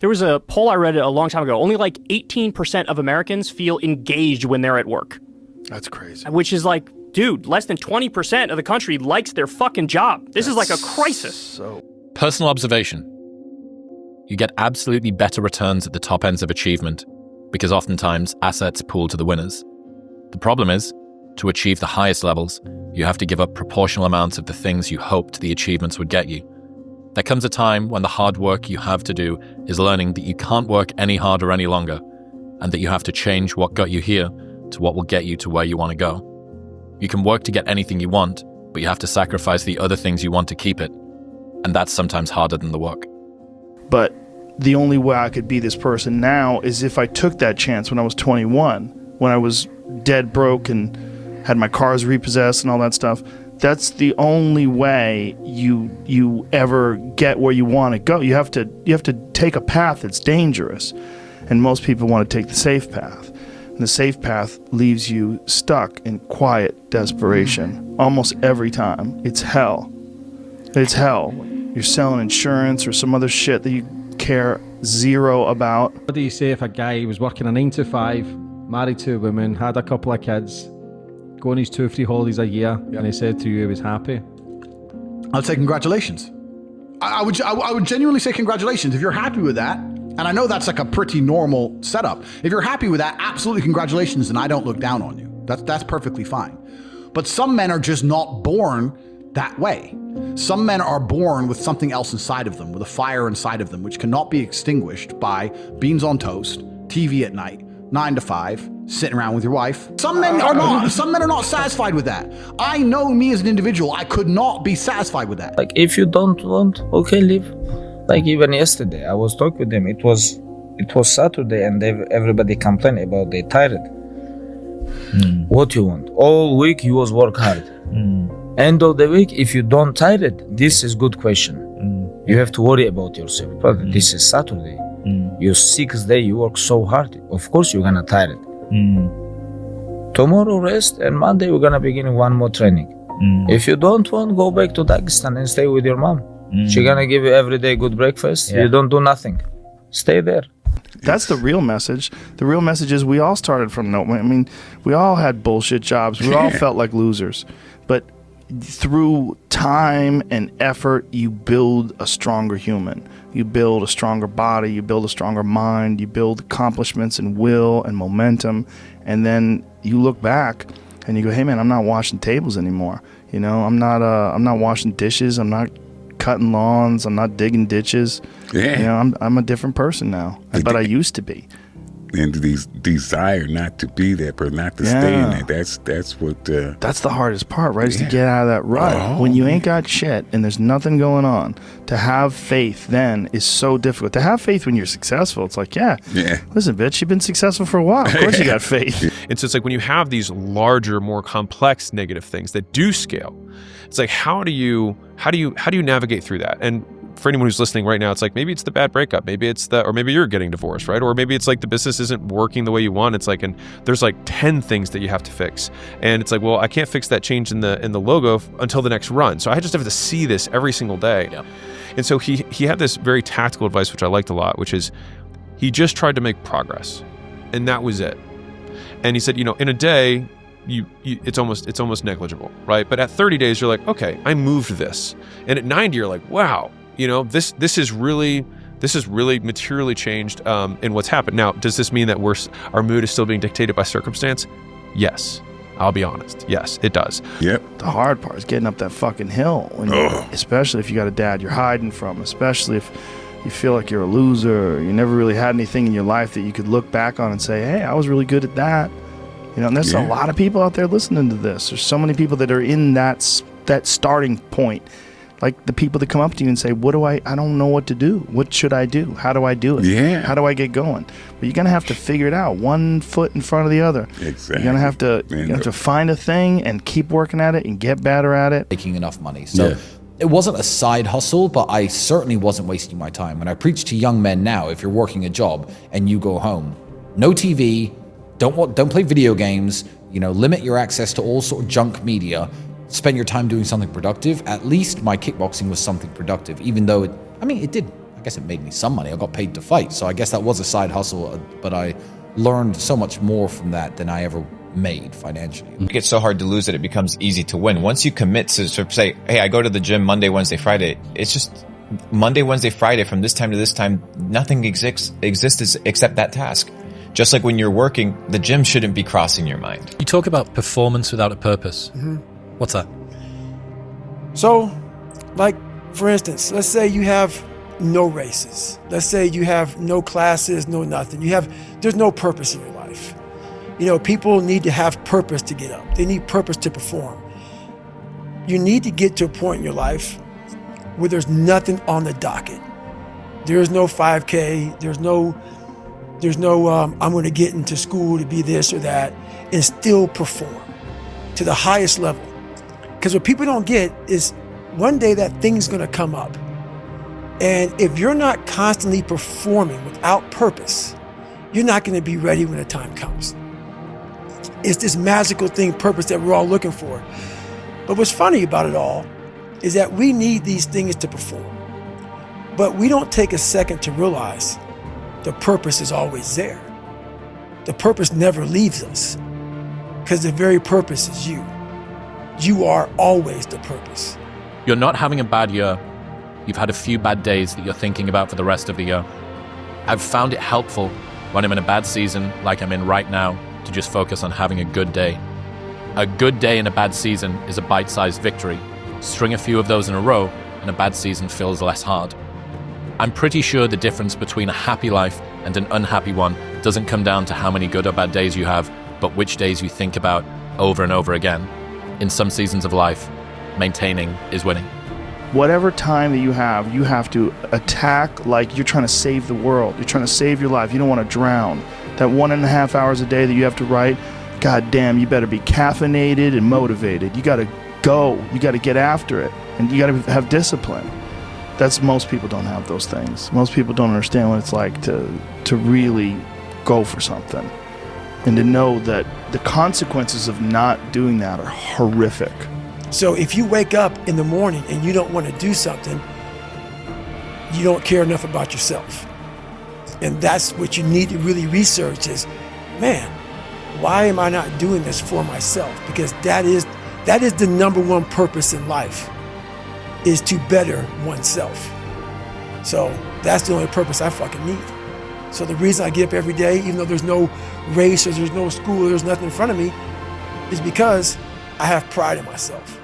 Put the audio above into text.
There was a poll I read a long time ago. Only like 18% of Americans feel engaged when they're at work. That's crazy. Which is like, dude, less than 20% of the country likes their fucking job. This is like a crisis. Personal observation. You get absolutely better returns at the top ends of achievement because oftentimes assets pool to the winners. The problem is, to achieve the highest levels, you have to give up proportional amounts of the things you hoped the achievements would get you. There comes a time when the hard work you have to do is learning that you can't work any harder any longer, and that you have to change what got you here to what will get you to where you want to go. You can work to get anything you want, but you have to sacrifice the other things you want to keep it. And that's sometimes harder than the work. But the only way I could be this person now is if I took that chance when I was 21, when I was dead broke and had my cars repossessed and all that stuff. That's the only way you ever get where you want to go. You have to take a path that's dangerous, and most people want to take the safe path. And the safe path leaves you stuck in quiet desperation almost every time. It's hell. It's hell. You're selling insurance or some other shit that you care zero about. What do you say if a guy was working a 9 to 5, married to a woman, had a couple of kids, go on his 2 or 3 holidays a year, and he said to you he was happy? I'll say congratulations. I would genuinely say congratulations. If you're happy with that, and I know that's like a pretty normal setup. If you're happy with that, absolutely congratulations, and I don't look down on you. That's perfectly fine. But some men are just not born that way. Some men are born with something else inside of them, with a fire inside of them, which cannot be extinguished by beans on toast, TV at night, 9 to 5, sitting around with your wife. Some men are not. Some men are not satisfied with that. I know me as an individual, I could not be satisfied with that. Like, if you don't want, okay, leave. Like, even yesterday, I was talking with them. It was Saturday, and everybody complained about they tired. What you want? All week you was work hard. End of the week, if you don't tired, this is good question. You have to worry about yourself. But this is Saturday. Your 6th day, you work so hard. Of course, you're gonna tired. Tomorrow rest, and Monday we're gonna begin one more training. If you don't want, go back to Dagestan and stay with your mom. She gonna give you every day good breakfast. You don't do nothing. Stay there. That's the real message. The real message is we all started from no. I mean, we all had bullshit jobs. We all felt like losers. But through time and effort, you build a stronger human. You build a stronger body. You build a stronger mind. You build accomplishments and will and momentum. And then you look back and you go, "Hey, man, I'm not washing tables anymore. You know, I'm not washing dishes. I'm not cutting lawns. I'm not digging ditches. Yeah. You know, I'm a different person now. But I used to be." And these desire not to be that person, not to stay in that. That's what. That's the hardest part, right? Is to get out of that rut. When you ain't got shit and there's nothing going on, to have faith then is so difficult. To have faith when you're successful, it's like, listen, bitch, you've been successul for a while. Of course you got faith. And so it's like when you have these larger, more complex negative things that do scale, it's like how do you navigate through that? And for anyone who's listening right now, it's like maybe it's the bad breakup, or maybe you're getting divorced, right? Or maybe it's like the business isn't working the way you want. It's like, and there's like 10 things that you have to fix, and it's like, well, I can't fix that change in the logo until the next run. So I just have to see this every single day. Yep. And so he had this very tactical advice, which I liked a lot, which is he just tried to make progress, and that was it. And he said, you know, in a day, it's almost negligible, right? But at 30 days, you're like, okay, I moved this, and at 90, you're like, wow. You know, this is really materially changed in what's happened. Now, does this mean that our mood is still being dictated by circumstance? Yes. I'll be honest. Yes, it does. Yep. The hard part is getting up that fucking hill, especially if you got a dad you're hiding from, especially if you feel like you're a loser, or you never really had anything in your life that you could look back on and say, hey, I was really good at that. You know, and there's a lot of people out there listening to this. There's so many people that are in that starting point. Like the people that come up to you and say, I don't know what to do. What should I do? How do I do it? Yeah. How do I get going? But you're going to have to figure it out, one foot in front of the other. Exactly. You're going to have to find a thing and keep working at it and get better at it. Making enough money. So it wasn't a side hustle, but I certainly wasn't wasting my time. When I preach to young men now, if you're working a job and you go home, no TV, don't play video games, you know, limit your access to all sort of junk media. Spend your time doing something productive. At least my kickboxing was something productive, even though it did I guess it made me some money. I got paid to fight. So I guess that was a side hustle, but I learned so much more from that than I ever made financially. It gets so hard to lose that it becomes easy to win. Once you commit to sort of say, hey, I go to the gym Monday, Wednesday, Friday, it's just Monday, Wednesday, Friday, from this time to this time, nothing exists except that task. Just like when you're working, the gym shouldn't be crossing your mind. You talk about performance without a purpose. What's that? So, like, for instance, let's say you have no races. Let's say you have no classes, no nothing. There's no purpose in your life. You know, people need to have purpose to get up. They need purpose to perform. You need to get to a point in your life where there's nothing on the docket. There's no 5K. There's no I'm going to get into school to be this or that, and still perform to the highest level. Because what people don't get is one day that thing's going to come up. And if you're not constantly performing without purpose, you're not going to be ready when the time comes. It's this magical thing, purpose, that we're all looking for. But what's funny about it all is that we need these things to perform. But we don't take a second to realize the purpose is always there. The purpose never leaves us, because the very purpose is you. You are always the purpose. You're not having a bad year. You've had a few bad days that you're thinking about for the rest of the year. I've found it helpful when I'm in a bad season, like I'm in right now, to just focus on having a good day. A good day in a bad season is a bite-sized victory. String a few of those in a row, and a bad season feels less hard. I'm pretty sure the difference between a happy life and an unhappy one doesn't come down to how many good or bad days you have, but which days you think about over and over again. In some seasons of life, maintaining is winning. Whatever time that you have to attack like you're trying to save the world. You're trying to save your life. You don't want to drown. That 1.5 hours a day that you have to write, God damn, you better be caffeinated and motivated. You got to go. You got to get after it. And you got to have discipline. Most people don't have those things. Most people don't understand what it's like to really go for something. And to know that the consequences of not doing that are horrific. So if you wake up in the morning and you don't want to do something, you don't care enough about yourself. And that's what you need to really research is, man, why am I not doing this for myself? Because that is the number one purpose in life, is to better oneself. So that's the only purpose I fucking need. So the reason I get up every day, even though there's no race or there's no school or there's nothing in front of me, is because I have pride in myself.